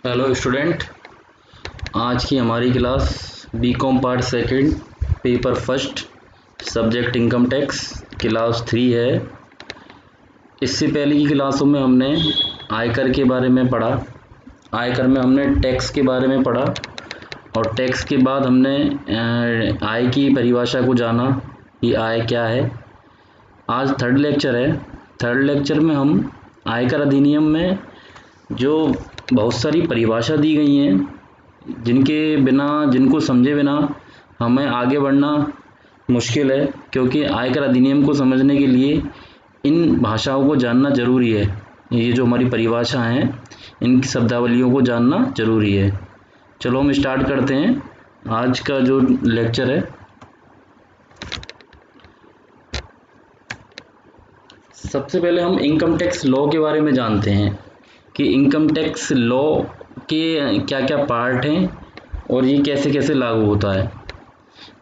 Hello student, आज की हमारी class BCom part second paper first subject income tax class 3 है। इससे पहले की क्लासों में हमने आयकर के बारे में पढ़ा, आयकर में हमने टैक्स के बारे में पढ़ा और टैक्स के बाद हमने आय की परिभाषा को जाना कि आय क्या है। आज थर्ड लेक्चर है। थर्ड लेक्चर में हम आयकर अधिनियम में जो बहुत सारी परिभाषा दी गई हैं जिनको समझे बिना हमें आगे बढ़ना मुश्किल है, क्योंकि आयकर अधिनियम को समझने के लिए इन भाषाओं को जानना जरूरी है। ये जो हमारी परिभाषा हैं इनकी शब्दावलियों को जानना जरूरी है। चलो हम स्टार्ट करते हैं आज का जो लेक्चर है। सबसे पहले हम इनकम टैक्स लॉ के बारे में जानते हैं कि इनकम टैक्स लॉ के क्या क्या पार्ट हैं और ये कैसे कैसे लागू होता है।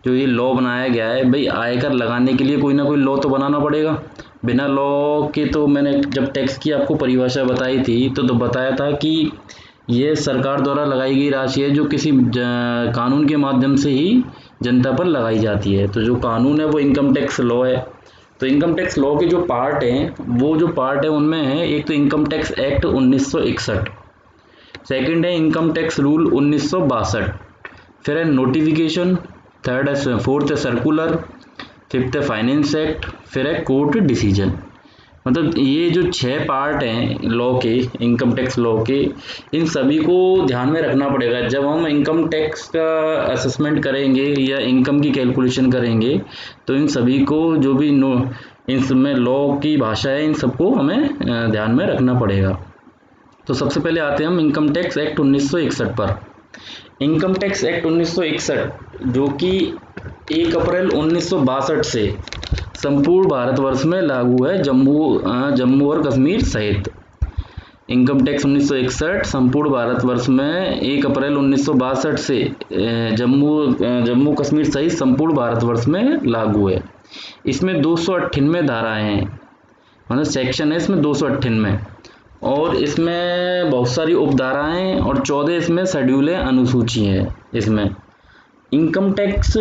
जो ये लॉ बनाया गया है, भाई आयकर लगाने के लिए कोई ना कोई लॉ तो बनाना पड़ेगा। बिना लॉ के तो मैंने जब टैक्स की आपको परिभाषा बताई थी तो बताया था कि ये सरकार द्वारा लगाई गई राशि है जो किसी कानून के माध्यम से ही जनता पर लगाई जाती है। तो जो कानून है वो इनकम टैक्स लॉ है। तो इनकम टैक्स लॉ के जो पार्ट हैं, वो जो पार्ट है उनमें है, एक तो इनकम टैक्स एक्ट 1961, सेकंड है इनकम टैक्स रूल 1962, फिर है नोटिफिकेशन, थर्ड है फोर्थ है सर्कुलर, फिफ्थ है फाइनेंस एक्ट, फिर है कोर्ट डिसीजन। मतलब ये जो 6 पार्ट हैं लॉ के, इनकम टैक्स लॉ के, इन सभी को ध्यान में रखना पड़ेगा जब हम इनकम टैक्स का असेसमेंट करेंगे या इनकम की कैलकुलेशन करेंगे। तो इन सभी को जो भी इन सब में लॉ की भाषा है इन सबको हमें ध्यान में रखना पड़ेगा। तो सबसे पहले आते हैं हम इनकम टैक्स एक्ट 1961 पर। इनकम टैक्स एक्ट 1961 जो कि 1 अप्रैल 1962 से संपूर्ण भारतवर्ष में लागू है, जम्मू और कश्मीर सहित। इनकम टैक्स 1961 संपूर्ण भारतवर्ष में 1 अप्रैल 1962 से जम्मू कश्मीर सहित संपूर्ण भारतवर्ष में लागू है। इसमें 298 धाराएं हैं, मतलब सेक्शन है इसमें 298, और इसमें बहुत सारी उपधाराएं और 14 इसमें शेड्यूल है, अनुसूची है। इसमें इनकम टैक्स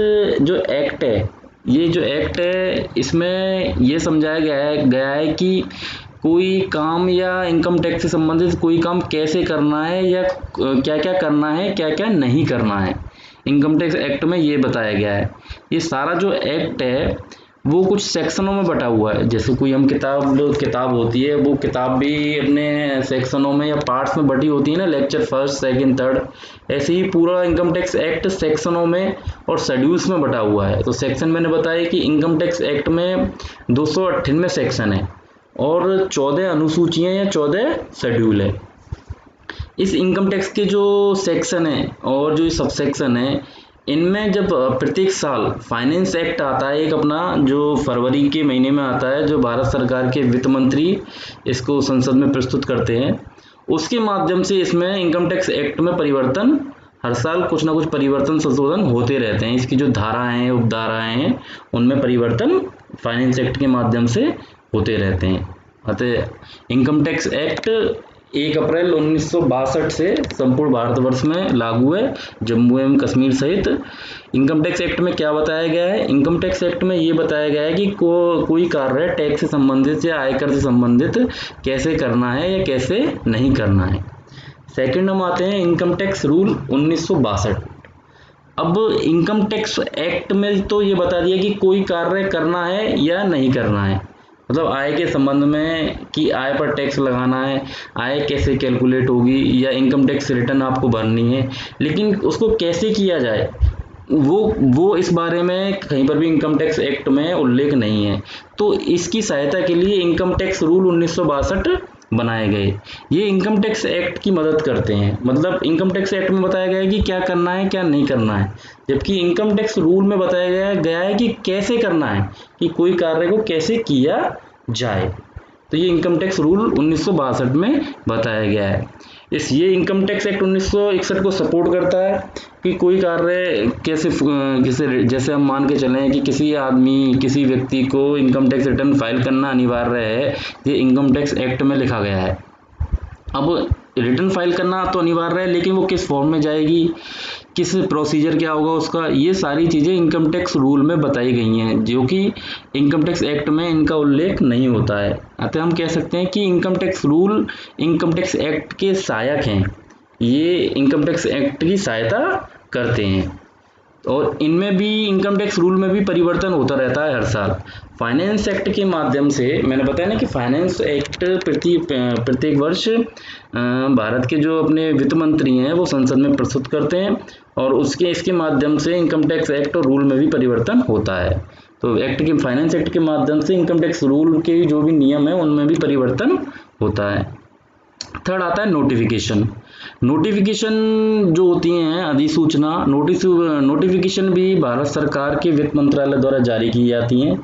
जो एक्ट है, ये जो एक्ट है इसमें ये समझाया गया है कि कोई काम या इनकम टैक्स से संबंधित कोई काम कैसे करना है या क्या क्या करना है, क्या क्या नहीं करना है। इनकम टैक्स एक्ट में ये बताया गया है। ये सारा जो एक्ट है वो कुछ सेक्शनों में बटा हुआ है। जैसे कोई हम किताब होती है, वो किताब भी अपने सेक्शनों में या पार्ट्स में बटी होती है ना, लेक्चर फर्स्ट सेकंड थर्ड। ऐसे ही पूरा इनकम टैक्स एक्ट सेक्शनों में और शेड्यूल्स में बटा हुआ है। तो सेक्शन मैंने बताया कि इनकम टैक्स एक्ट में 298 सेक्शन है और 14 अनुसूचियां या 14 शेड्यूल है। इस इनकम टैक्स के जो सेक्शन है और जो सब सेक्शन है, इनमें जब प्रत्येक साल फाइनेंस एक्ट आता है एक अपना, जो फरवरी के महीने में आता है, जो भारत सरकार के वित्त मंत्री इसको संसद में प्रस्तुत करते हैं, उसके माध्यम से इसमें इनकम टैक्स एक्ट में परिवर्तन हर साल कुछ ना कुछ परिवर्तन संशोधन होते रहते हैं। इसकी जो धाराएं हैं, उपधाराएं हैं, उनमें परिवर्तन फाइनेंस एक्ट के माध्यम से होते रहते हैं। अतः इनकम टैक्स एक्ट 1 अप्रैल 1962 से संपूर्ण भारतवर्ष में लागू है, जम्मू एवं कश्मीर सहित। इनकम टैक्स एक्ट में क्या बताया गया है? इनकम टैक्स एक्ट में ये बताया गया है कि कोई कार्य टैक्स से संबंधित या आयकर से संबंधित कैसे करना है या कैसे नहीं करना है। सेकंड हम आते हैं इनकम टैक्स रूल 1962। अब इनकम टैक्स एक्ट में तो ये बता दिया कि कोई कार्य करना है या नहीं करना है, मतलब आय के संबंध में कि आय पर टैक्स लगाना है, आय कैसे कैलकुलेट होगी, या इनकम टैक्स रिटर्न आपको भरनी है। लेकिन उसको कैसे किया जाए वो इस बारे में कहीं पर भी इनकम टैक्स एक्ट में उल्लेख नहीं है। तो इसकी सहायता के लिए इनकम टैक्स रूल 1962 बनाए गए। ये इनकम टैक्स एक्ट की मदद करते हैं। मतलब इनकम टैक्स एक्ट में बताया गया है कि क्या करना है क्या नहीं करना है, जबकि इनकम टैक्स रूल में बताया गया है कि कैसे करना है, कि कोई कार्य को कैसे किया जाए। तो ये इनकम टैक्स रूल 1962 में बताया गया है। ये इनकम टैक्स एक्ट 1961 को सपोर्ट करता है कि कोई कार्य जैसे हम मान के चलें कि किसी व्यक्ति को इनकम टैक्स रिटर्न फाइल करना अनिवार्य है, ये इनकम टैक्स एक्ट में लिखा गया है। अब रिटर्न फाइल करना तो अनिवार्य है, लेकिन वो किस फॉर्म में जाएगी, किस प्रोसीजर क्या होगा उसका, ये सारी चीज़ें इनकम टैक्स रूल में बताई गई हैं, जो कि इनकम टैक्स एक्ट में इनका उल्लेख नहीं होता है। अतः हम कह सकते हैं कि income tax rule income tax act के सहायक हैं, ये इनकम टैक्स एक्ट की सहायता करते हैं। और इनमें भी इनकम टैक्स रूल में भी परिवर्तन होता रहता है हर साल। फाइनेंस एक्ट के माध्यम से, मैंने बताया ना कि फाइनेंस एक्ट प्रत्येक वर्ष भारत के जो अपने वित्त मंत्री हैं वो संसद में प्रस्तुत करते हैं, और इसके माध्यम से इनकम टैक्स एक्ट और रूल में भी परिवर्तन होता है। तो फाइनेंस एक्ट के माध्यम से इनकम टैक्स रूल के जो भी नियम है उनमें भी परिवर्तन होता है। थर्ड आता है नोटिफिकेशन जो होती हैं अधिसूचना, नोटिफिकेशन भी भारत सरकार के वित्त मंत्रालय द्वारा जारी की जाती हैं।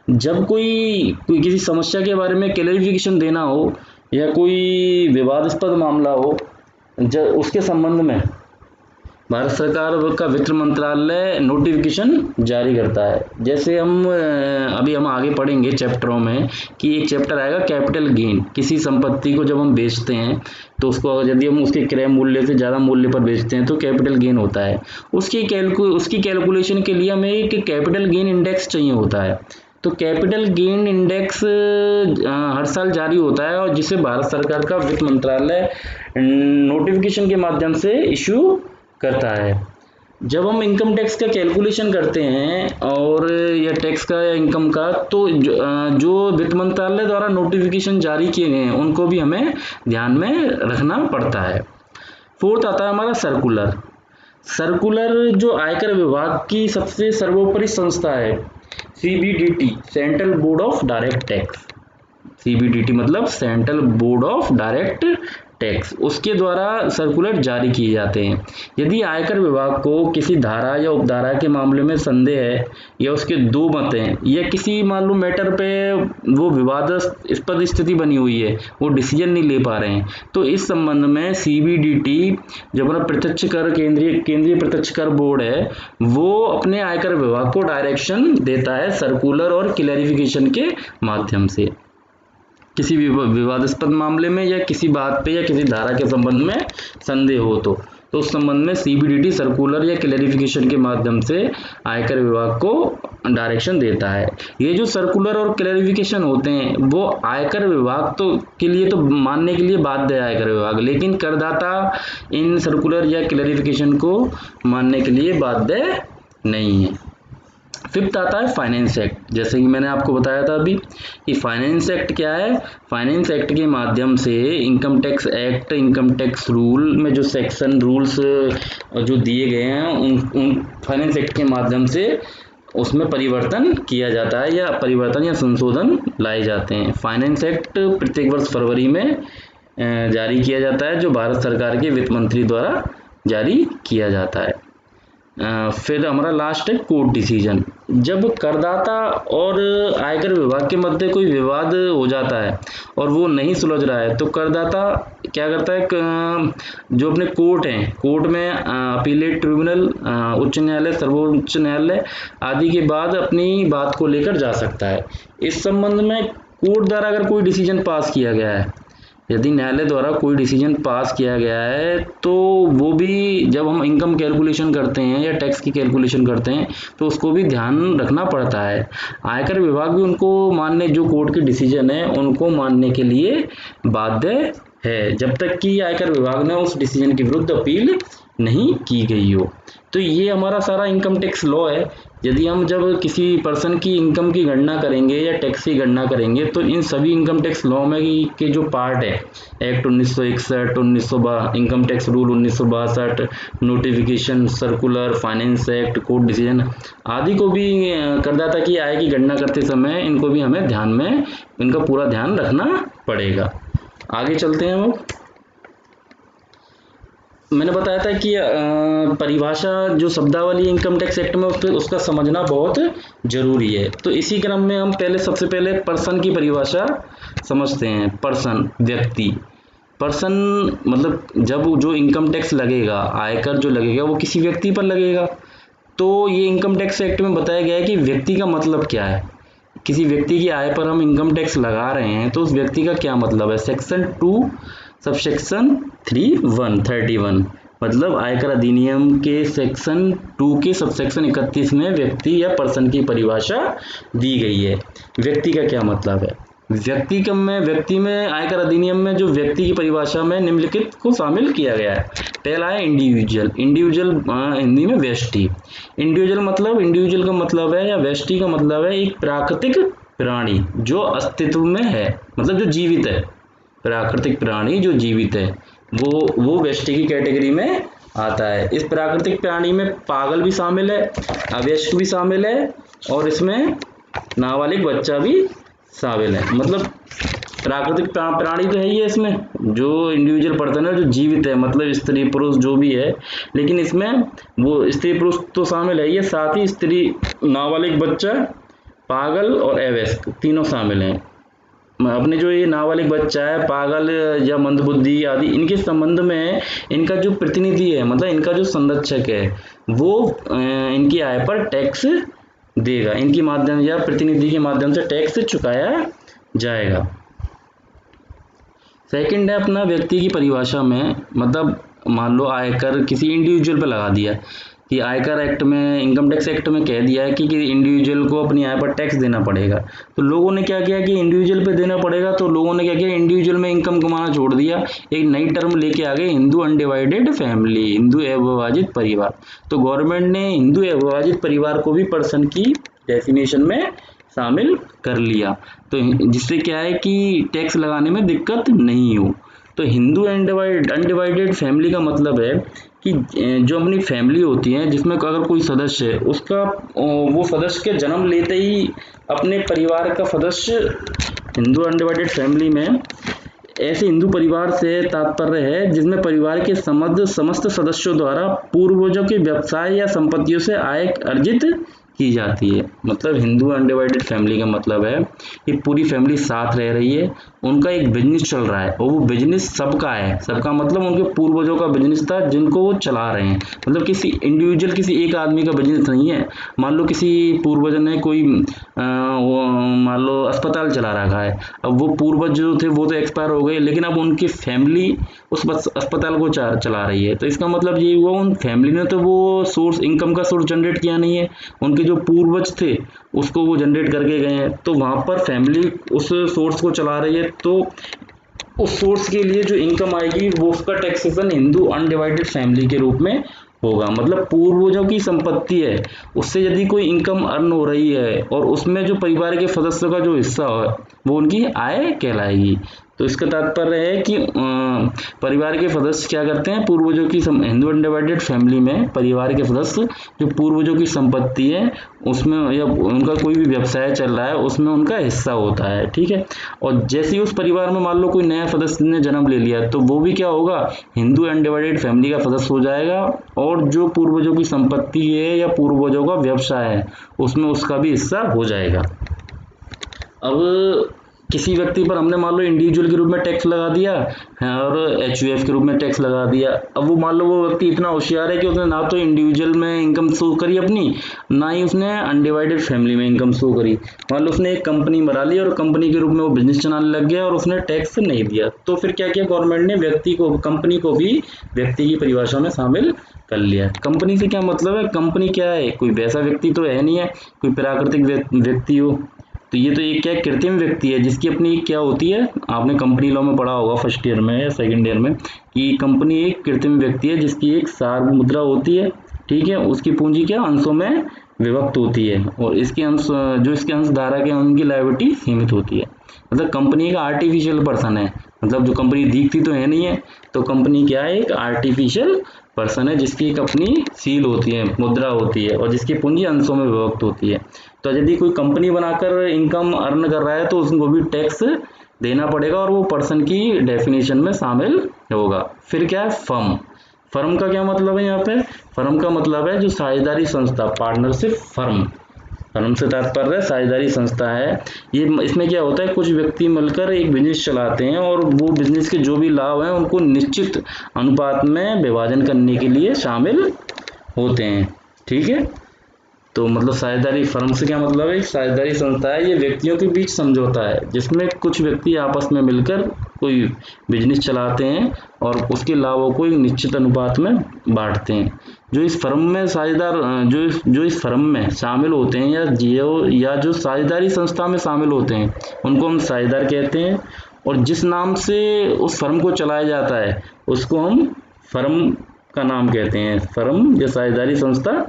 जब कोई किसी समस्या के बारे में क्लैरिफिकेशन देना हो या कोई विवादास्पद मामला हो, उसके संबंध में भारत सरकार का वित्त मंत्रालय नोटिफिकेशन जारी करता है। जैसे अभी हम आगे पढ़ेंगे चैप्टरों में कि एक चैप्टर आएगा कैपिटल गेन। किसी संपत्ति को जब हम बेचते हैं तो उसको यदि हम उसके क्रय मूल्य से ज़्यादा मूल्य पर बेचते हैं तो कैपिटल गेन होता है। उसकी कैलकुलेशन के लिए हमें एक कैपिटल गेन इंडेक्स चाहिए होता है। तो कैपिटल गेन इंडेक्स हर साल जारी होता है, और जिसे भारत सरकार का वित्त मंत्रालय नोटिफिकेशन के माध्यम से इशू करता है। जब हम इनकम टैक्स का कैलकुलेशन करते हैं और या टैक्स का या इनकम का, तो जो वित्त मंत्रालय द्वारा नोटिफिकेशन जारी किए गए हैं उनको भी हमें ध्यान में रखना पड़ता है। फोर्थ आता है हमारा सर्कुलर जो आयकर विभाग की सबसे सर्वोपरि संस्था है, CBDT, central board of direct tax. CBDT मतलब central board of direct tax, उसके द्वारा सर्कुलर जारी किए जाते हैं। यदि आयकर विभाग को किसी धारा या उपधारा के मामले में संदेह है, या उसके दो मत हैं, या किसी मालूम मैटर पे वो विवादास्पद स्थिति बनी हुई है, वो डिसीजन नहीं ले पा रहे हैं, तो इस संबंध में CBDT जो अपना प्रत्यक्ष कर केंद्रीय प्रत्यक्ष कर बोर्ड है, वो अपने आयकर विभाग को डायरेक्शन देता है सर्कुलर और क्लैरिफिकेशन के माध्यम से। किसी भी विवादास्पद मामले में या किसी बात पे या किसी धारा के संबंध में संदेह हो तो उस संबंध में CBDT सर्कुलर या क्लैरिफिकेशन के माध्यम से आयकर विभाग को डायरेक्शन देता है। ये जो सर्कुलर और क्लैरिफिकेशन होते हैं वो आयकर विभाग के लिए तो मानने के लिए बाध्य है आयकर विभाग, लेकिन करदाता इन सर्कुलर या क्लैरिफिकेशन को मानने के लिए बाध्य नहीं है। फिफ्थ आता है फाइनेंस एक्ट। जैसे कि मैंने आपको बताया था अभी कि फाइनेंस एक्ट क्या है। फाइनेंस एक्ट के माध्यम से income tax act, income tax rule में जो सेक्शन रूल्स जो दिए गए हैं उन फाइनेंस एक्ट के माध्यम से उसमें परिवर्तन किया जाता है, या परिवर्तन या संशोधन लाए जाते हैं। फाइनेंस एक्ट प्रत्येक वर्ष फरवरी में जारी किया जाता है, जो भारत सरकार के वित्त मंत्री द्वारा जारी किया जाता है। फिर हमारा लास्ट है कोर्ट डिसीजन। जब करदाता और आयकर विभाग के मध्य कोई विवाद हो जाता है और वो नहीं सुलझ रहा है, तो करदाता क्या करता है, जो अपने कोर्ट हैं, कोर्ट में अपीलेट ट्रिब्यूनल, उच्च न्यायालय, सर्वोच्च न्यायालय आदि के बाद अपनी बात को लेकर जा सकता है। इस संबंध में कोर्ट द्वारा अगर कोई डिसीजन पास किया गया है, यदि न्यायालय द्वारा कोई डिसीजन पास किया गया है, तो वो भी जब हम इनकम कैलकुलेशन करते हैं या टैक्स की कैलकुलेशन करते हैं तो उसको भी ध्यान रखना पड़ता है। आयकर विभाग भी उनको मानने, जो कोर्ट की डिसीजन है उनको मानने के लिए बाध्य है, जब तक कि आयकर विभाग ने उस डिसीजन के विरुद्ध अपील नहीं की गई हो। तो ये हमारा सारा इनकम टैक्स लॉ है। यदि हम जब किसी पर्सन की इनकम की गणना करेंगे या टैक्स की गणना करेंगे, तो इन सभी इनकम टैक्स लॉ में के जो पार्ट है, act 1961, income tax rule 1962, notification, circular, finance act, court decision आदि को भी करदाता की आय की गणना करते समय इनको भी हमें इनका पूरा ध्यान रखना पड़ेगा। आगे चलते हैं हम। मैंने बताया था कि परिभाषा जो शब्दावली इनकम टैक्स एक्ट में उसका समझना बहुत जरूरी है। तो इसी क्रम में हम सबसे पहले पर्सन की परिभाषा समझते हैं। पर्सन, व्यक्ति। पर्सन मतलब जब जो इनकम टैक्स लगेगा, आयकर जो लगेगा वो किसी व्यक्ति पर लगेगा। तो ये इनकम टैक्स एक्ट में बताया गया है कि व्यक्ति का मतलब क्या है। किसी व्यक्ति की आय पर हम इनकम टैक्स लगा रहे हैं तो उस व्यक्ति का क्या मतलब है। सेक्शन 2 सबसेक्शन 31 मतलब आयकर अधिनियम के सेक्शन 2 के सबसेक्शन 31 में व्यक्ति या पर्सन की परिभाषा दी गई है। व्यक्ति का क्या मतलब है। व्यक्ति में आयकर अधिनियम में जो व्यक्ति की परिभाषा में निम्नलिखित को शामिल किया गया है। पहला है इंडिविजुअल। इंडिविजुअल हिंदी में व्यष्टि। इंडिविजुअल का मतलब है या व्यष्टि का मतलब है एक प्राकृतिक प्राणी जो अस्तित्व में है, मतलब जो जीवित है। प्राकृतिक प्राणी जो जीवित है वो व्यष्टि की कैटेगरी में आता है। इस प्राकृतिक प्राणी में पागल भी शामिल है, अवयस्क भी शामिल है और इसमें नाबालिग बच्चा भी शामिल है। मतलब प्राकृतिक प्राणी तो है ही है इसमें, जो इंडिविजुअल पर्सन है जो जीवित है, मतलब स्त्री पुरुष जो भी है, लेकिन इसमें वो स्त्री पुरुष तो शामिल है ही है, साथ ही स्त्री, नाबालिग बच्चा, पागल और अवयस्क तीनों शामिल हैं। अपने जो ये नाबालिग बच्चा है, पागल या मंदबुद्धि आदि, इनके संबंध में इनका जो प्रतिनिधि है, मतलब इनका जो संरक्षक है, वो इनकी आय पर टैक्स देगा। इनके माध्यम या प्रतिनिधि के माध्यम से टैक्स चुकाया जाएगा। सेकंड है अपना व्यक्ति की परिभाषा में, मतलब मान लो आयकर किसी इंडिविजुअल पे लगा दिया कि आयकर एक्ट में, इनकम टैक्स एक्ट में कह दिया है कि इंडिविजुअल को अपनी आय पर टैक्स देना पड़ेगा। तो लोगों ने क्या किया कि इंडिविजुअल पे देना पड़ेगा, तो लोगों ने क्या किया, इंडिविजुअल में इनकम कमाना छोड़ दिया। एक नई टर्म लेके आ गए, हिंदू अनडिवाइडेड फैमिली, हिंदू अविभाजित परिवार। तो गवर्नमेंट ने हिंदू अविभाजित परिवार को भी पर्सन की डेफिनेशन में शामिल कर लिया, तो जिससे क्या है कि टैक्स लगाने में दिक्कत नहीं हो। तो हिंदू अनडिवाइडेड फैमिली का मतलब है कि जो अपनी फैमिली होती है जिसमें अगर कोई सदस्य है, उसका वो सदस्य के जन्म लेते ही अपने परिवार का सदस्य, हिंदू अनडिवाइडेड फैमिली में ऐसे हिंदू परिवार से तात्पर्य है जिसमें परिवार के समस्त सदस्यों द्वारा पूर्वजों के व्यवसाय या संपत्तियों से आय अर्जित की जाती है। मतलब हिंदू अनडिवाइडेड फैमिली का मतलब है कि पूरी फैमिली साथ रह रही है, उनका एक बिजनेस चल रहा है और वो बिजनेस सबका है। सबका मतलब उनके पूर्वजों का बिजनेस था जिनको वो चला रहे हैं। मतलब किसी इंडिविजुअल, किसी एक आदमी का बिजनेस नहीं है। मान लो किसी पूर्वज ने कोई मान लो अस्पताल चला रखा है, अब वो पूर्वज जो थे वो तो एक्सपायर हो गए, लेकिन अब उनकी फैमिली उस अस्पताल को चला रही है। तो इसका मतलब ये हुआ उन फैमिली ने तो वो सोर्स, इनकम का सोर्स जनरेट किया नहीं है, उनके जो पूर्वज थे उसको वो जनरेट करके गए हैं। तो वहां पर फैमिली उस सोर्स को चला रही है, तो उस सोर्स के लिए जो इनकम आएगी वो उसका टैक्सेशन हिंदू अनडिवाइडेड फैमिली के रूप में होगा। मतलब पूर्वजों की संपत्ति है, उससे यदि कोई इनकम अर्न हो रही है और उसमें जो परिवार के सदस्यों का जो हिस्सा है वो उनकी आय कहलाएगी। तो इसका तात्पर्य है कि परिवार के सदस्य क्या करते हैं, पूर्वजों की, हिंदू अनडिवाइडेड फैमिली में परिवार के सदस्य जो पूर्वजों की संपत्ति है उसमें या उनका कोई भी व्यवसाय चल रहा है उसमें उनका हिस्सा होता है। ठीक है। और जैसे ही उस परिवार में मान लो कोई नया सदस्य ने जन्म ले लिया तो वो भी क्या होगा, हिंदू अनडिवाइडेड फैमिली का सदस्य हो जाएगा और जो पूर्वजों की संपत्ति है या पूर्वजों का व्यवसाय है उसमें उसका भी हिस्सा हो जाएगा। अब किसी व्यक्ति पर हमने मान लो इंडिविजुअल के रूप में टैक्स लगा दिया और एचयूएफ के रूप में टैक्स लगा दिया। अब वो मान लो वो व्यक्ति इतना होशियार है कि उसने ना तो इंडिविजुअल में इनकम शो करी अपनी, ना ही उसने अनडिवाइडेड फैमिली में इनकम शो करी। मान लो उसने एक कंपनी बना ली और कंपनी के रूप में वो बिजनेस चलाने लग गया और उसने टैक्स नहीं दिया, तो फिर क्या किया गवर्नमेंट ने, व्यक्ति को, कंपनी को भी व्यक्ति की परिभाषा में शामिल कर लिया। कंपनी से क्या मतलब है, कंपनी क्या है, कोई वैसा व्यक्ति तो है नहीं है कोई प्राकृतिक व्यक्ति हो, तो ये तो एक क्या कृत्रिम व्यक्ति है जिसकी अपनी क्या होती है, आपने कंपनी लॉ में पढ़ा होगा फर्स्ट ईयर में या सेकंड ईयर में, कि कंपनी एक कृत्रिम व्यक्ति है जिसकी एक सार्वभौम मुद्रा होती है। ठीक है। उसकी पूंजी क्या अंशों में विभक्त होती है और इसके अंश, जो इसके अंश धारक है उनकी लायबिलिटी सीमित होती है। मतलब कंपनी का आर्टिफिशियल पर्सन है, मतलब जो कंपनी दिखती तो है नहीं है, तो कंपनी क्या है, एक आर्टिफिशियल पर्सन है जिसकी एक अपनी सील होती है, मुद्रा होती है और जिसकी पूंजी अंशों में विभक्त होती है। तो यदि कोई कंपनी बनाकर इनकम अर्न कर रहा है तो उसको भी टैक्स देना पड़ेगा और वो पर्सन की डेफिनेशन में शामिल होगा। फिर क्या है, फर्म। फर्म का क्या मतलब है यहाँ पे? फर्म का मतलब है जो साझेदारी संस्था, पार्टनरशिप फर्म। फर्म से तात्पर्य है साझेदारी संस्था है। ये इसमें क्या होता है, कुछ व्यक्ति मिलकर एक बिजनेस चलाते हैं और वो बिजनेस के जो भी लाभ हैं उनको निश्चित अनुपात में विभाजन करने के लिए शामिल होते हैं। ठीक है, तो मतलब साझेदारी फर्म से क्या मतलब है, एक साझेदारी संस्था है, ये व्यक्तियों के बीच समझौता है जिसमें कुछ व्यक्ति आपस में मिलकर कोई बिजनेस चलाते हैं और उसके लाभों को एक निश्चित अनुपात में बांटते हैं। जो इस फर्म में साझेदार जो इस फर्म में शामिल होते हैं या जो साझेदारी संस्था में शामिल होते हैं उनको हम साझेदार कहते हैं, और जिस नाम से उस फर्म को चलाया जाता है उसको हम फर्म का नाम कहते हैं, फर्म या साझेदारी संस्था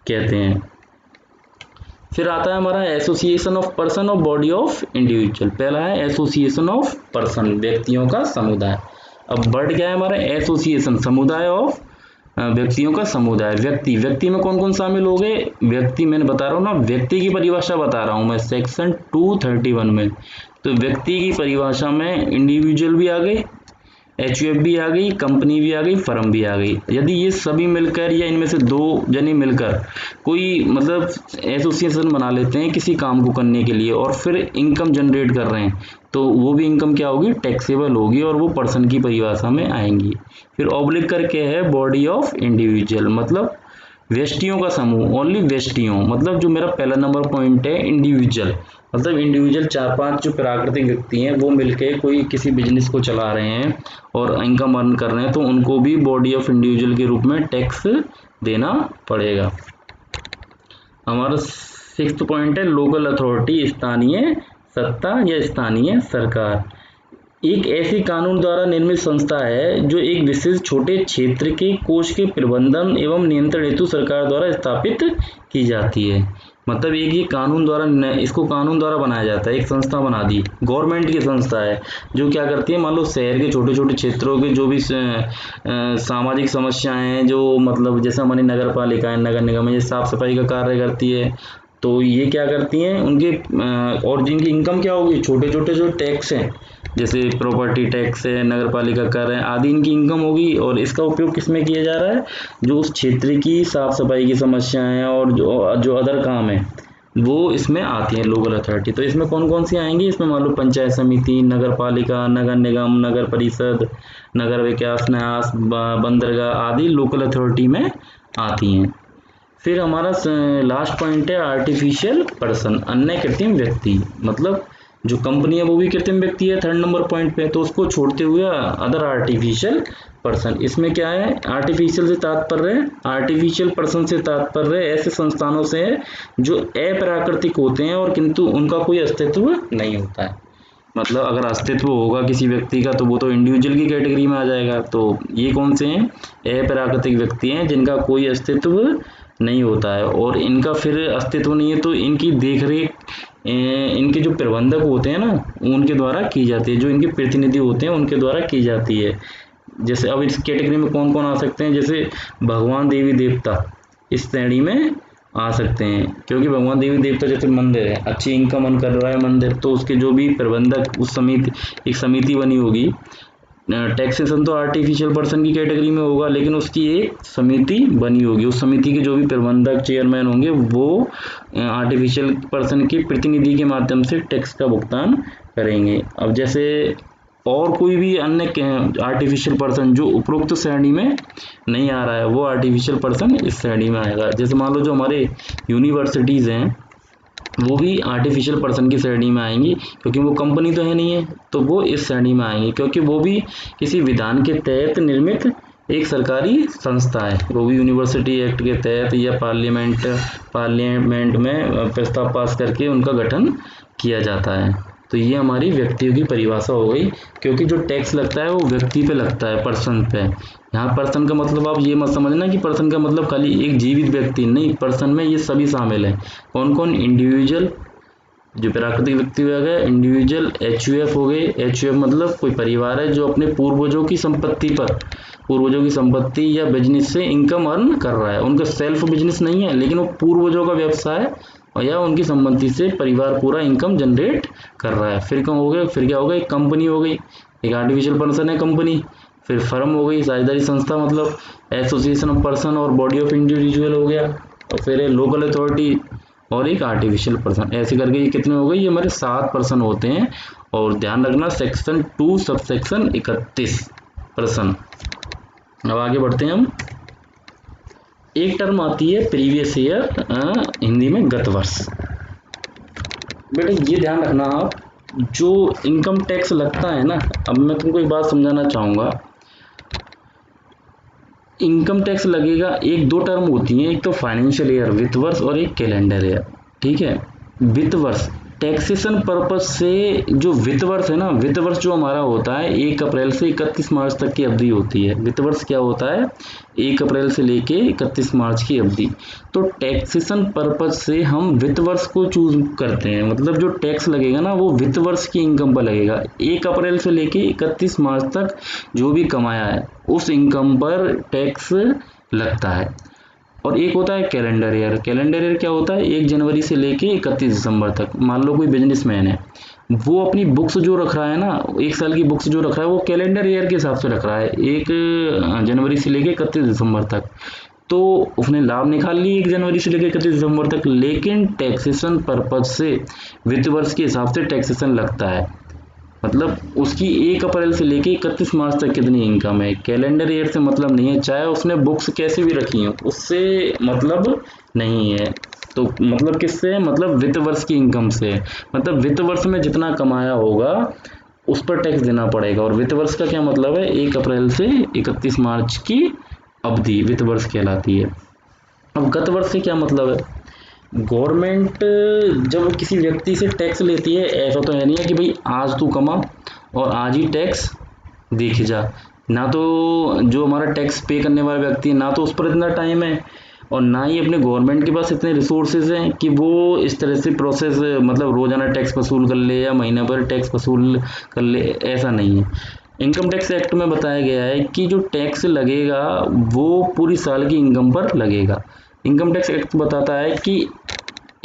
कहते हैं। फिर आता है हमारा एसोसिएशन ऑफ पर्सन और बॉडी ऑफ इंडिविजुअल। पहला है एसोसिएशन ऑफ पर्सन, व्यक्तियों का समुदाय। अब वर्ड क्या है हमारा, एसोसिएशन, समुदाय ऑफ व्यक्तियों का समुदाय। व्यक्ति में कौन कौन शामिल हो गए? व्यक्ति मैंने बता रहा हूँ ना, व्यक्ति की परिभाषा बता रहा हूँ मैं सेक्शन 231 में। तो व्यक्ति की परिभाषा में इंडिविजुअल भी आ गई, एचयूएफ भी आ गई, कंपनी भी आ गई, फर्म भी आ गई। यदि ये सभी मिलकर या इनमें से दो जने मिलकर कोई मतलब एसोसिएशन बना लेते हैं किसी काम को करने के लिए और फिर इनकम जनरेट कर रहे हैं, तो वो भी इनकम क्या होगी, टैक्सेबल होगी और वो पर्सन की परिभाषा में आएंगी। फिर ऑब्लिक करके है बॉडी ऑफ इंडिविजुअल, मतलब व्यष्टियों का समूह, ओनली व्यष्टियों, मतलब जो मेरा पहला नंबर पॉइंट है इंडिविजुअल, मतलब इंडिविजुअल 4-5 जो प्राकृतिक व्यक्ति हैं वो मिलके कोई किसी बिजनेस को चला रहे हैं और इनकम अर्न कर रहे हैं, तो उनको भी बॉडी ऑफ इंडिविजुअल के रूप में टैक्स देना पड़ेगा। हमारा 6th पॉइंट है लोकल अथॉरिटी, स्थानीय सत्ता या स्थानीय सरकार। एक ऐसी कानून द्वारा निर्मित संस्था है जो एक विशेष छोटे क्षेत्र के कोष के प्रबंधन एवं नियंत्रण हेतु सरकार द्वारा स्थापित की जाती है। मतलब एक ये कानून द्वारा, इसको कानून द्वारा बनाया जाता है, एक संस्था बना दी, गवर्नमेंट की संस्था है जो क्या करती है, मान लो शहर के छोटे छोटे क्षेत्रों के जो भी सामाजिक समस्याएं हैं, जो मतलब जैसे हमारी नगर पालिका है, नगर निगम है, ये साफ सफाई का कार्य करती है, तो ये क्या करती हैं उनके और जिनकी इनकम क्या होगी, छोटे छोटे जो टैक्स हैं जैसे प्रॉपर्टी टैक्स है, नगर पालिका कर है आदि, इनकी इनकम होगी और इसका उपयोग किसमें किया जा रहा है, जो उस क्षेत्र की साफ सफाई की समस्याएं हैं और जो अदर काम है वो इसमें आती है लोकल अथॉरिटी। तो इसमें कौन कौन सी आएंगी, इसमें मान लो पंचायत समिति, नगर पालिका, नगर निगम, नगर परिषद, नगर विकास न्यास, बंदरगाह आदि लोकल अथॉरिटी में आती हैं। फिर हमारा लास्ट पॉइंट है आर्टिफिशियल पर्सन, अन्य कृत्रिम व्यक्ति, मतलब जो कंपनी है वो भी कृत्रिम व्यक्ति है 3rd नंबर पॉइंट पे, तो उसको छोड़ते हुए अदर आर्टिफिशियल पर्सन। इसमें क्या है, आर्टिफिशियल से तात्पर्य है, आर्टिफिशियल पर्सन से तात्पर्य ऐसे संस्थानों से है जो अप्राकृतिक होते हैं और किंतु उनका कोई अस्तित्व नहीं होता है। मतलब अगर अस्तित्व होगा किसी व्यक्ति का तो वो तो इंडिविजुअल की कैटेगरी में आ जाएगा। तो ये कौन से हैं, अप्राकृतिक व्यक्ति हैं जिनका कोई अस्तित्व नहीं होता है, और इनका फिर अस्तित्व नहीं है तो इनकी देखरेख इनके जो प्रबंधक होते हैं ना उनके द्वारा की जाती है, जो इनके प्रतिनिधि होते हैं उनके द्वारा की जाती है। जैसे अब इस कैटेगरी में कौन कौन आ सकते हैं, जैसे भगवान देवी देवता इस श्रेणी में आ सकते हैं, क्योंकि भगवान देवी देवता जैसे मंदिर है, अच्छी इनकम अर्न कर रहा है मंदिर, तो उसके जो भी प्रबंधक, उस समिति, एक समिति बनी होगी, टैक्सेशन तो आर्टिफिशियल पर्सन की कैटेगरी में होगा लेकिन उसकी एक समिति बनी होगी, उस समिति के जो भी प्रबंधक चेयरमैन होंगे वो आर्टिफिशियल पर्सन के प्रतिनिधि के माध्यम से टैक्स का भुगतान करेंगे। अब जैसे और कोई भी अन्य आर्टिफिशियल पर्सन जो उपरोक्त श्रेणी में नहीं आ रहा है वो आर्टिफिशियल पर्सन इस श्रेणी में आएगा। जैसे मान लो जो हमारे यूनिवर्सिटीज़ हैं वो भी आर्टिफिशियल पर्सन की श्रेणी में आएंगी, क्योंकि वो कंपनी तो है नहीं है, तो वो इस श्रेणी में आएंगी, क्योंकि वो भी किसी विधान के तहत निर्मित एक सरकारी संस्था है, वो भी यूनिवर्सिटी एक्ट के तहत या पार्लियामेंट में प्रस्ताव पास करके उनका गठन किया जाता है। तो ये हमारी व्यक्तियों की परिभाषा हो गई, क्योंकि जो टैक्स लगता है वो व्यक्ति पे लगता है, पर्सन पे। यहाँ पर्सन का मतलब आप ये मत समझना कि पर्सन का मतलब खाली एक जीवित व्यक्ति, नहीं, पर्सन में ये सभी शामिल है। कौन कौन, इंडिविजुअल जो प्राकृतिक व्यक्ति हो गए, इंडिविजुअल, एचयूएफ हो गए, एचयूएफ मतलब कोई परिवार है जो अपने पूर्वजों की संपत्ति या बिजनेस से इनकम अर्न कर रहा है, उनका सेल्फ बिजनेस नहीं है लेकिन वो पूर्वजों का व्यवसाय और या उनकी संपत्ति से परिवार पूरा इनकम जनरेट कर रहा है। फिर क्या हो गया, एक कंपनी हो गई, एक आर्टिफिशियल पर्सन है कंपनी, फिर फर्म हो गई, साझेदारी संस्था मतलब एसोसिएशन ऑफ पर्सन और बॉडी ऑफ इंडिविजुअल हो गया, और फिर लोकल अथॉरिटी और एक आर्टिफिशियल पर्सन, ऐसे करके ये कितने हो गए, ये हमारे 7 पर्सन होते हैं। और ध्यान रखना सेक्शन 2 सबसेक्शन 31 पर्सन। अब आगे बढ़ते हैं हम। एक टर्म आती है प्रीवियस ईयर, हिंदी में गत वर्ष। बेटा ये ध्यान रखना आप, जो इनकम टैक्स लगता है ना, अब मैं तुमको एक बात समझाना चाहूँगा। इनकम टैक्स लगेगा, एक 2 टर्म होती हैं, एक तो फाइनेंशियल ईयर वित्त वर्ष और एक कैलेंडर ईयर, ठीक है। वित्त वर्ष टैक्सेशन पर्पज से, जो वित्त वर्ष है ना, वित्त वर्ष जो हमारा होता है 1 अप्रैल से 31 मार्च तक की अवधि होती है। वित्त वर्ष क्या होता है, 1 अप्रैल से लेके 31 मार्च की अवधि। तो टैक्सेशन पर्पज से हम वित्त वर्ष को चूज करते हैं, मतलब जो टैक्स लगेगा ना वो वित्त वर्ष की इनकम पर लगेगा। 1 अप्रैल से लेके 31 मार्च तक जो भी कमाया है उस इनकम पर टैक्स लगता है। और एक होता है कैलेंडर ईयर। कैलेंडर ईयर क्या होता है, 1 जनवरी से लेके 31 दिसंबर तक। मान लो कोई बिजनेसमैन है, वो अपनी बुक्स जो रख रहा है ना, 1 साल की बुक्स जो रख रहा है वो कैलेंडर ईयर के हिसाब से रख रहा है, 1 जनवरी से लेके 31 दिसंबर तक। तो उसने लाभ निकाल ली 1 जनवरी से लेकर 31 दिसंबर तक, लेकिन टैक्सेशन पर्पज से वित्त वर्ष के हिसाब से टैक्सेशन लगता है। मतलब उसकी 1 अप्रैल से लेके 31 मार्च तक कितनी इनकम है, कैलेंडर ईयर से मतलब नहीं है, चाहे उसने बुक्स कैसे भी रखी हो उससे मतलब नहीं है। तो मतलब किससे है, मतलब वित्त वर्ष की इनकम से, मतलब वित्त वर्ष में जितना कमाया होगा उस पर टैक्स देना पड़ेगा। और वित्त वर्ष का क्या मतलब है, 1 अप्रैल से 31 मार्च की अवधि वित्त वर्ष कहलाती है। अब गत वर्ष से क्या मतलब है, गवर्नमेंट जब किसी व्यक्ति से टैक्स लेती है, ऐसा तो है नहीं है कि भाई आज तू कमा और आज ही टैक्स देख जा, ना तो जो हमारा टैक्स पे करने वाला व्यक्ति है ना तो उस पर इतना टाइम है, और ना ही अपने गवर्नमेंट के पास इतने रिसोर्सेज हैं कि वो इस तरह से प्रोसेस, मतलब रोजाना टैक्स वसूल कर ले या महीने भर टैक्स वसूल कर ले, ऐसा नहीं है। इनकम टैक्स एक्ट में बताया गया है कि जो टैक्स लगेगा वो पूरी साल की इनकम पर लगेगा। इनकम टैक्स एक्ट बताता है कि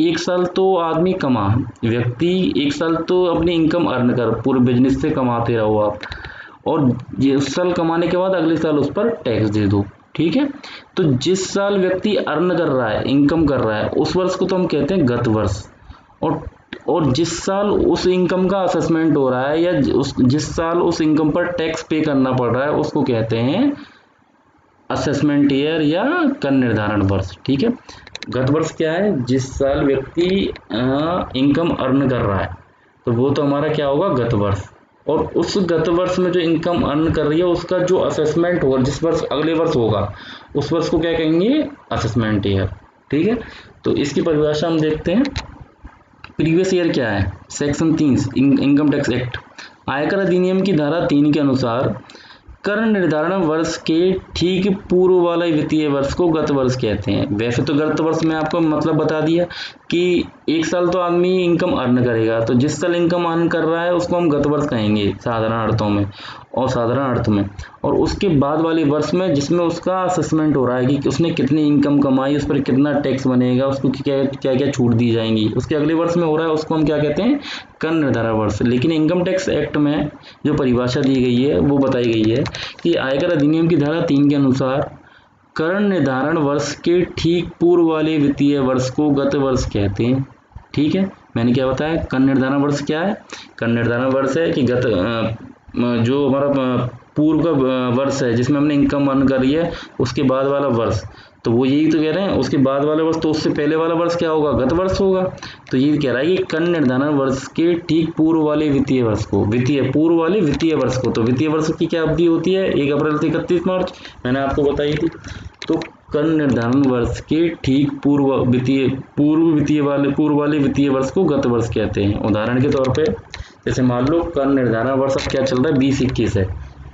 1 साल तो आदमी कमा, व्यक्ति 1 साल तो अपनी इनकम अर्न कर, पूरे बिजनेस से कमाते रहो आप, और ये उस साल कमाने के बाद अगले साल उस पर टैक्स दे दो, ठीक है। तो जिस साल व्यक्ति अर्न कर रहा है, इनकम कर रहा है, उस वर्ष को तो हम कहते हैं गत वर्ष। और जिस साल उस इनकम का असेसमेंट हो रहा है या जिस साल उस इनकम पर टैक्स पे करना पड़ रहा है उसको कहते हैं असेसमेंट ईयर या कर निर्धारण वर्ष, ठीक है। गत वर्ष क्या है, जिस साल व्यक्ति इनकम अर्न कर रहा है तो वो तो हमारा क्या होगा, गत वर्ष। और उस गत वर्ष में जो इनकम अर्न कर रही है उसका जो असेसमेंट होगा, जिस वर्ष अगले वर्ष होगा उस वर्ष को क्या कहेंगे, असेसमेंट ईयर, ठीक है। तो इसकी परिभाषा हम देखते हैं। प्रीवियस ईयर क्या है, सेक्शन 3 इनकम टैक्स एक्ट, आयकर अधिनियम की धारा 3 के अनुसार कर निर्धारण वर्ष के ठीक पूर्व वाला वित्तीय वर्ष को गत वर्ष कहते हैं। वैसे तो गत वर्ष में आपको मतलब बता दिया कि 1 साल तो आदमी इनकम अर्न करेगा, तो जिस साल इनकम अर्न कर रहा है उसको हम गत वर्ष कहेंगे साधारण अर्थों में और साधारण अर्थ में। और उसके बाद वाले वर्ष में जिसमें उसका असेसमेंट हो रहा है कि उसने कितनी इनकम कमाई, उस पर कितना टैक्स बनेगा, उसको क्या क्या क्या छूट दी जाएंगी, उसके अगले वर्ष में हो रहा है उसको हम क्या कहते हैं, कर निर्धारण वर्ष। लेकिन इनकम टैक्स एक्ट में जो परिभाषा दी गई है वो बताई गई है कि आयकर अधिनियम की धारा 3 के अनुसार कर निर्धारण वर्ष के ठीक पूर्व वाले वित्तीय वर्ष को गत वर्ष कहते हैं, ठीक है। मैंने क्या बताया, कर निर्धारण वर्ष क्या है, कर निर्धारण वर्ष है कि जो हमारा पूर्व का वर्ष है जिसमें हमने इनकम अर्न करी है उसके बाद वाला वर्ष, तो वो यही तो कह रहे हैं उसके बाद वाला वर्ष, तो उससे पहले वाला वर्ष क्या होगा, गत वर्ष होगा। तो ये कह रहा है कि कर निर्धारण वर्ष के ठीक पूर्व वाले वित्तीय वर्ष को, पूर्व वाले वित्तीय वर्ष को, तो वित्तीय वर्ष की क्या अवधि होती है, 1 अप्रैल से 31 मार्च, मैंने आपको बताई थी। तो कर निर्धारण वर्ष के ठीक पूर्व वाले वित्तीय वर्ष को गत वर्ष कहते हैं। उदाहरण के तौर पे जैसे मान लो कर निर्धारण वर्ष अब क्या चल रहा है, 2021 है,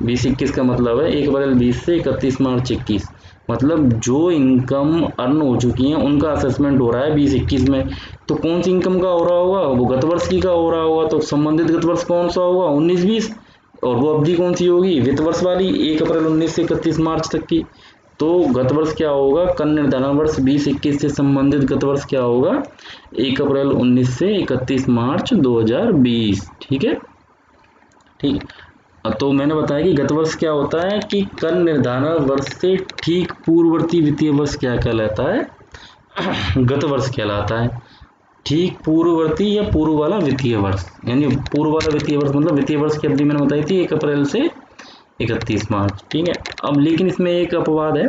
2021 का मतलब है 1 अप्रैल 20 से 31 मार्च 21, मतलब जो इनकम अर्न हो चुकी है उनका असेसमेंट हो रहा है 2021 में। तो कौन सी इनकम का हो रहा होगा, वो गत वर्ष की का हो रहा होगा, तो संबंधित गत वर्ष कौन सा होगा, 19-20, और वो अवधि कौन सी होगी, वित्त वर्ष वाली, 1 अप्रैल 19 से 31 मार्च तक की। तो गत वर्ष क्या होगा, कर निर्धारण वर्ष 2021 से संबंधित गत वर्ष क्या होगा, 1 अप्रैल 19 से 31 मार्च 2020, ठीक है। ठीक, तो मैंने बताया कि गत वर्ष क्या होता है कि कर निर्धारण वर्ष से ठीक पूर्ववर्ती वित्तीय वर्ष क्या कहलाता है, गत वर्ष कहलाता है। ठीक पूर्ववर्ती या पूर्व वाला वित्तीय वर्ष, यानी पूर्व वाला वित्तीय वर्ष मतलब वित्तीय वर्ष की अवधि मैंने बताई थी 1 अप्रैल से 31 मार्च, ठीक है। अब लेकिन इसमें एक अपवाद है,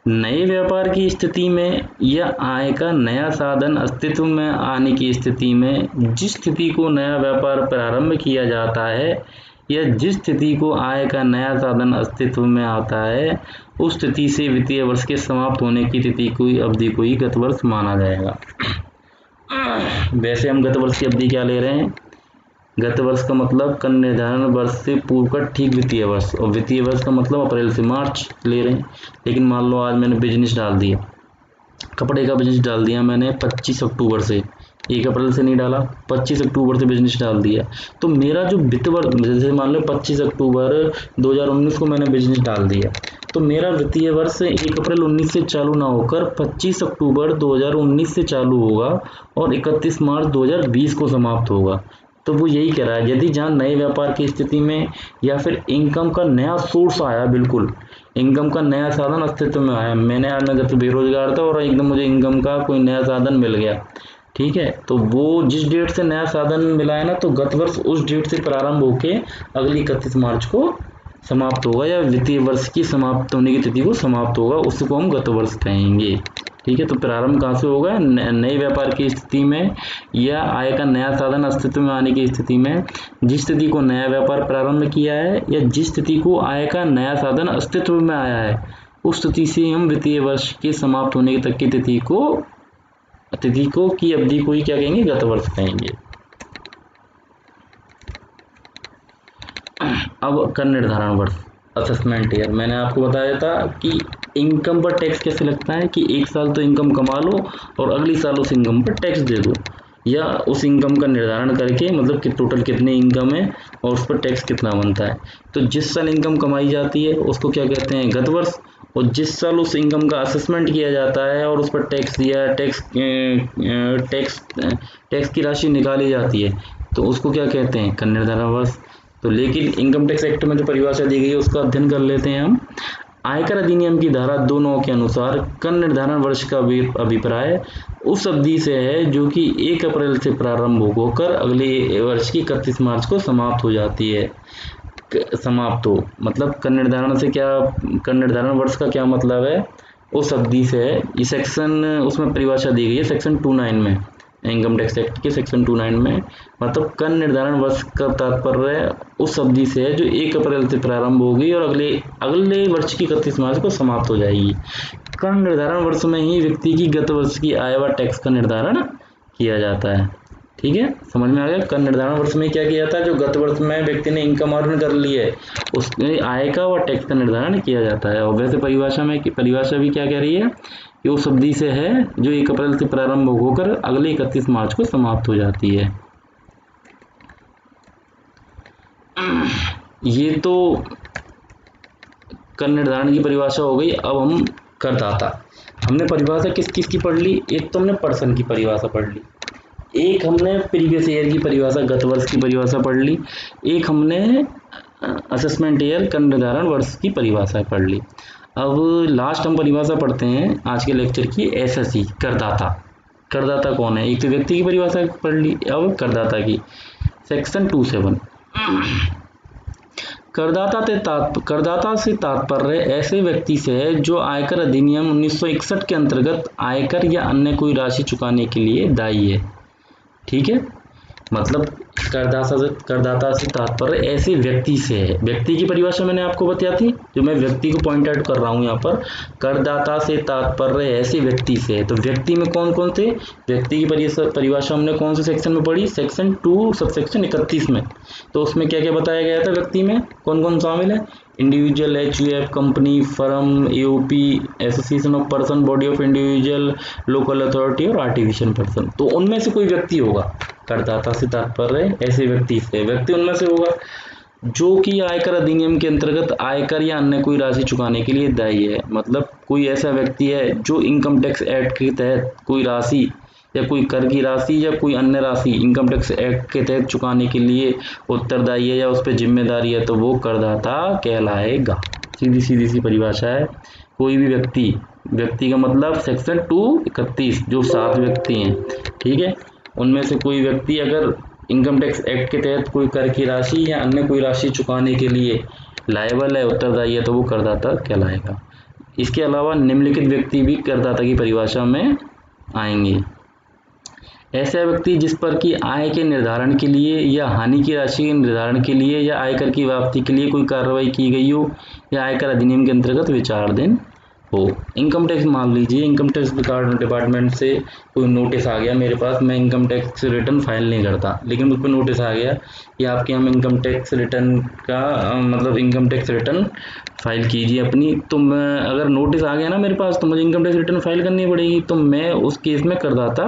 नए व्यापार की स्थिति में या आय का नया साधन अस्तित्व में आने की स्थिति में जिस स्थिति को नया व्यापार प्रारंभ किया जाता है या जिस स्थिति को आय का नया साधन अस्तित्व में आता है उस स्थिति से वित्तीय वर्ष के समाप्त होने की तिथि को अवधि को ही गत वर्ष माना जाएगा। वैसे हम गत वर्ष की अवधि क्या ले रहे हैं, गत वर्ष का मतलब कर निर्धारण वर्ष से पूर्व का ठीक वित्तीय वर्ष, और वित्तीय वर्ष का मतलब अप्रैल से मार्च ले रहे हैं। लेकिन मान लो आज मैंने बिजनेस डाल दिया, कपड़े का बिजनेस डाल दिया मैंने 25 अक्टूबर से, 1 अप्रैल से नहीं डाला, 25 अक्टूबर से बिजनेस डाल दिया, तो मेरा जो वित्त वर्ष, जैसे मान लो 25 अक्टूबर 2019 को मैंने बिजनेस डाल दिया, तो मेरा वित्तीय वर्ष 1 अप्रैल 19 से चालू ना होकर 25 अक्टूबर 2019 से चालू होगा और 31 मार्च 2020 को समाप्त होगा। तो वो यही कह रहा है, यदि जहाँ नए व्यापार की स्थिति में या फिर इनकम का नया सोर्स आया, बिल्कुल इनकम का नया साधन अस्तित्व में आया, मैं तो बेरोजगार था और एकदम मुझे इनकम का कोई नया साधन मिल गया, ठीक है, तो वो जिस डेट से नया साधन मिला है ना, तो गत वर्ष उस डेट से प्रारंभ होके अगली 31 मार्च को समाप्त होगा या वित्तीय वर्ष की समाप्त होने की तिथि को समाप्त होगा, उसको हम गत वर्ष कहेंगे, ठीक है। तो प्रारंभ कहाँ से होगा, नए व्यापार की स्थिति में या आय का नया साधन अस्तित्व में आने की स्थिति में जिस स्थिति को नया व्यापार प्रारंभ किया है या जिस स्थिति को आय का नया साधन अस्तित्व में आया है उस स्थिति से हम वित्तीय वर्ष के समाप्त होने तक की तिथि को की अवधि को ही क्या कहेंगे, गत वर्ष कहेंगे। अब कर निर्धारण वर्ष असेसमेंट ईयर, मैंने आपको बताया था कि इनकम पर टैक्स कैसे लगता है कि एक साल तो इनकम कमा लो और अगली साल उस इनकम पर टैक्स दे दो, या उस इनकम का निर्धारण करके मतलब कि टोटल कितनी इनकम है और उस पर टैक्स कितना बनता है। तो जिस साल इनकम कमाई जाती है उसको क्या कहते हैं, गत वर्ष, और जिस साल उस इनकम का असेसमेंट किया जाता है और उस पर टैक्स या टैक्स की राशि निकाली जाती है तो उसको क्या कहते हैं, कर निर्धारण वर्ष। तो लेकिन इनकम टैक्स एक्ट में जो परिभाषा दी गई है उसका अध्ययन कर लेते हैं हम। आयकर अधिनियम की धारा 2(9) के अनुसार कर निर्धारण वर्ष का अभिप्राय उस अवधि से है जो कि 1 अप्रैल से प्रारंभ होकर अगले वर्ष की 31 मार्च को समाप्त हो जाती है। समाप्त हो मतलब कर निर्धारण से क्या, कर निर्धारण वर्ष का क्या मतलब है, उस अवधि से है। ये सेक्शन उसमें परिभाषा दी गई है सेक्शन 29 में, इनकम टैक्स एक्ट के सेक्शन 29 में, मतलब कर निर्धारण वर्ष का तात्पर्य उस अवधि से है जो 1 अप्रैल से प्रारंभ होगी और अगले वर्ष की 31 मार्च को समाप्त हो जाएगी। कर निर्धारण वर्ष में ही व्यक्ति की गत वर्ष की आय व टैक्स का निर्धारण किया जाता है, ठीक है, समझ में आ गया। कर निर्धारण वर्ष में क्या किया जाता है, जो गत वर्ष में व्यक्ति ने इनकम अर्न कर ली है उसमें आय का व टैक्स का निर्धारण किया जाता है। और वैसे परिभाषा भी क्या कह रही है कि उस अवधि से है जो 1 अप्रैल से प्रारंभ होकर अगले 31 मार्च को समाप्त हो जाती है। ये तो कर निर्धारण की परिभाषा हो गई। अब हम करदाता, हमने परिभाषा किस किस की पढ़ ली, एक तो हमने पर्सन की परिभाषा पढ़ ली, एक हमने प्रीवियस ईयर की परिभाषा गत वर्ष की परिभाषा पढ़ ली, एक हमने असेसमेंट ईयर कर निर्धारण वर्ष की परिभाषा पढ़ ली। अब लास्ट हम परिभाषा पढ़ते हैं आज के लेक्चर की, एसएससी करदाता। करदाता कौन है, एक तो व्यक्ति की परिभाषा पढ़ ली, अब करदाता की सेक्शन 27। करदाता से तात्पर्य ऐसे व्यक्ति से है जो आयकर अधिनियम 1961 के अंतर्गत आयकर या अन्य कोई राशि चुकाने के लिए दायी है, ठीक है। मतलब करदाता से तात्पर्य ऐसे व्यक्ति से है। व्यक्ति की परिभाषा मैंने आपको बताई थी, जो मैं व्यक्ति को पॉइंट आउट कर रहा हूँ यहाँ पर। करदाता से तात्पर्य ऐसे व्यक्ति से है, तो व्यक्ति में कौन कौन थे, व्यक्ति की परिभाषा हमने कौन से सेक्शन में पढ़ी, सेक्शन 2 सबसेक्शन 31 में। तो उसमें क्या क्या बताया गया था, व्यक्ति में कौन कौन शामिल है, individual, HUF, company, firm, AOP, association of person, body of individual, local authority और आर्टिफिशियल पर्सन। तो उनमें से कोई व्यक्ति होगा। करदाता से तात्पर्य ऐसे व्यक्ति से, व्यक्ति उनमें से होगा जो कि आयकर अधिनियम के अंतर्गत आयकर या अन्य कोई राशि चुकाने के लिए दायी है। मतलब कोई ऐसा व्यक्ति है जो इनकम टैक्स एक्ट के तहत कोई राशि या कोई कर की राशि या कोई अन्य राशि इनकम टैक्स एक्ट के तहत चुकाने के लिए उत्तरदायी है या उस पर जिम्मेदारी है तो वो करदाता कहलाएगा। सीधी सीधी सी परिभाषा है। कोई भी व्यक्ति का मतलब सेक्शन 231 जो 7 व्यक्ति हैं, ठीक है, उनमें से कोई व्यक्ति अगर इनकम टैक्स एक्ट के तहत कोई कर की राशि या अन्य कोई राशि चुकाने के लिए लायबल है, उत्तरदायी है, तो वो करदाता कहलाएगा। इसके अलावा निम्नलिखित व्यक्ति भी करदाता की परिभाषा में आएंगे। ऐसा व्यक्ति जिस पर की आय के निर्धारण के लिए या हानि की राशि के निर्धारण के लिए या आयकर की वापसी के लिए कोई कार्रवाई की गई हो या आयकर अधिनियम के अंतर्गत विचाराधीन हो। इनकम टैक्स मान लीजिए इनकम टैक्स डिपार्टमेंट से कोई नोटिस आ गया मेरे पास, मैं इनकम टैक्स रिटर्न फाइल नहीं करता, लेकिन मुझ पर नोटिस आ गया कि आपके हम इनकम टैक्स रिटर्न का मतलब इनकम टैक्स रिटर्न फाइल कीजिए अपनी। तो मैं अगर नोटिस आ गया ना मेरे पास तो मुझे इनकम टैक्स रिटर्न फाइल करनी पड़ेगी, तो मैं उस केस में करदाता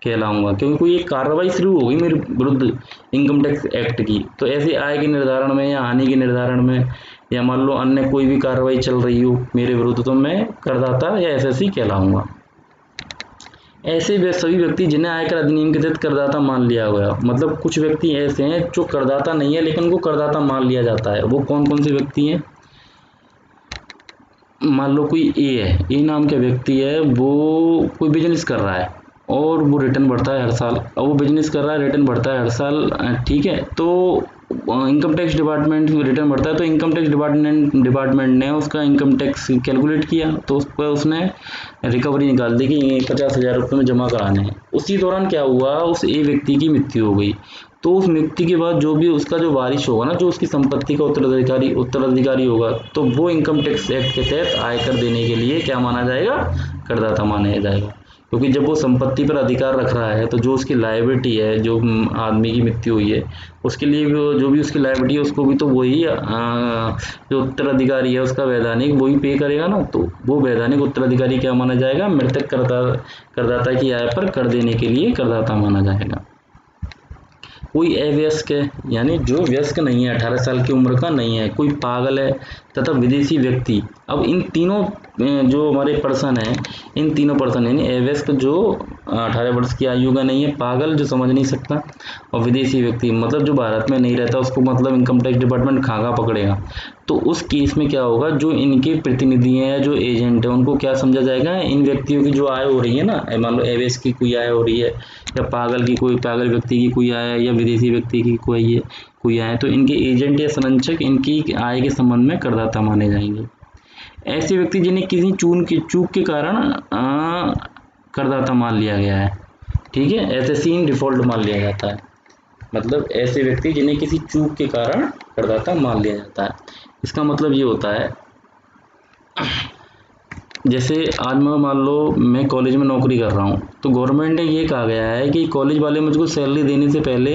कहलाऊंगा, क्योंकि कोई एक कार्रवाई शुरू होगी मेरे विरुद्ध इनकम टैक्स एक्ट की। तो ऐसे आय के निर्धारण में या हानि के निर्धारण में या मान लो अन्य कोई भी कार्रवाई चल रही हो मेरे विरुद्ध तो मैं करदाता या एसएससी कहलाऊंगा। ऐसे सभी व्यक्ति जिन्हें आयकर अधिनियम के तहत करदाता मान लिया गया, मतलब कुछ व्यक्ति ऐसे हैं जो करदाता नहीं है लेकिन उनको करदाता मान लिया जाता है। वो कौन कौन से व्यक्ति हैं? मान लो कोई ए नाम का व्यक्ति है, वो कोई बिजनेस कर रहा है और वो रिटर्न भरता है हर साल। अब वो बिजनेस कर रहा है, रिटर्न भरता है हर साल, ठीक है, तो इनकम टैक्स डिपार्टमेंट रिटर्न भरता है तो इनकम टैक्स डिपार्टमेंट ने उसका इनकम टैक्स कैलकुलेट किया तो उस पर उसने रिकवरी निकाल दी कि 50,000 रुपये में जमा कराने हैं। उसी दौरान क्या हुआ, उस ए व्यक्ति की मृत्यु हो गई। तो उस मृत्यु के बाद जो भी उसका जो वारिश होगा ना, जो उसकी संपत्ति का उत्तराधिकारी होगा, तो वो इनकम टैक्स एक्ट के तहत आयकर देने के लिए क्या माना जाएगा? करदाता माना जाएगा। क्योंकि जब वो संपत्ति पर अधिकार रख रहा है तो जो उसकी लायबिलिटी है, जो आदमी की मृत्यु हुई है उसके लिए जो भी उसकी लायबिलिटी है उसको भी तो वही जो उत्तराधिकारी है उसका वैधानिक वही पे करेगा ना। तो वो वैधानिक उत्तराधिकारी क्या माना जाएगा? मृतक करदाता की आय पर कर देने के लिए करदाता माना जाएगा। कोई अवयस्क है यानी जो वयस्क नहीं है, 18 साल की उम्र का नहीं है, कोई पागल है तथा विदेशी व्यक्ति। अब इन तीनों जो हमारे पर्सन हैं, इन तीनों पर्सन यानी अवयस्क जो 18 वर्ष की आयु का नहीं है, पागल जो समझ नहीं सकता, और विदेशी व्यक्ति मतलब जो भारत में नहीं रहता, उसको मतलब इनकम टैक्स डिपार्टमेंट खागा पकड़ेगा। तो उस केस में क्या होगा, जो इनके प्रतिनिधि हैं, जो एजेंट है, उनको क्या समझा जाएगा? इन व्यक्तियों की जो आय हो रही है ना, मान लो अवयस्क की कोई आय हो रही है या पागल व्यक्ति की कोई आय है या विदेशी व्यक्ति की कोई आय, तो इनके एजेंट या संरक्षक इनकी आय के संबंध में करदाता माने जाएंगे। ऐसे व्यक्ति जिन्हें किसी चूक के कारण करदाता मान लिया गया है, ठीक है, एसएससी इन डिफॉल्ट मान लिया जाता है। मतलब ऐसे व्यक्ति जिन्हें किसी चूक के कारण करदाता मान लिया जाता है। इसका मतलब ये होता है, जैसे आज मैं मान लो मैं कॉलेज में नौकरी कर रहा हूँ, तो गवर्नमेंट ने ये कहा गया है कि कॉलेज वाले मुझको सैलरी देने से पहले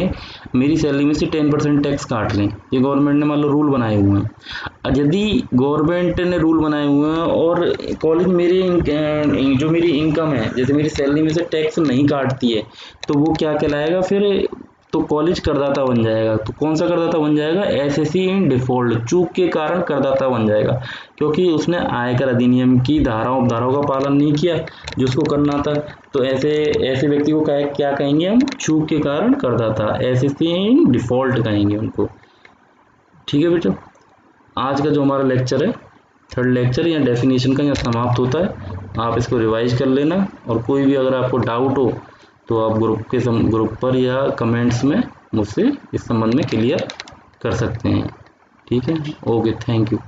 मेरी सैलरी में से 10% टैक्स काट लें। ये गवर्नमेंट ने मान लो रूल बनाए हुए हैं। यदि गवर्नमेंट ने रूल बनाए हुए हैं और कॉलेज जो मेरी इनकम है, जैसे मेरी सैलरी में से टैक्स नहीं काटती है, तो वो क्या कहलाएगा फिर? तो कॉलेज करदाता बन जाएगा। तो कौन सा करदाता बन जाएगा? एसएससी इन डिफॉल्ट, चूक के कारण करदाता बन जाएगा, क्योंकि उसने आयकर अधिनियम की धाराओं का पालन नहीं किया जो उसको करना था। तो ऐसे व्यक्ति को क्या कहेंगे हम? चूक के कारण करदाता, एसएससी इन डिफॉल्ट कहेंगे उनको। ठीक है बेटा, आज का जो हमारा लेक्चर है, थर्ड लेक्चर या डेफिनेशन का, यहाँ समाप्त होता है। आप इसको रिवाइज कर लेना, और कोई भी अगर आपको डाउट हो तो आप ग्रुप पर या कमेंट्स में मुझसे इस संबंध में क्लियर कर सकते हैं। ठीक है, ओके, थैंक यू।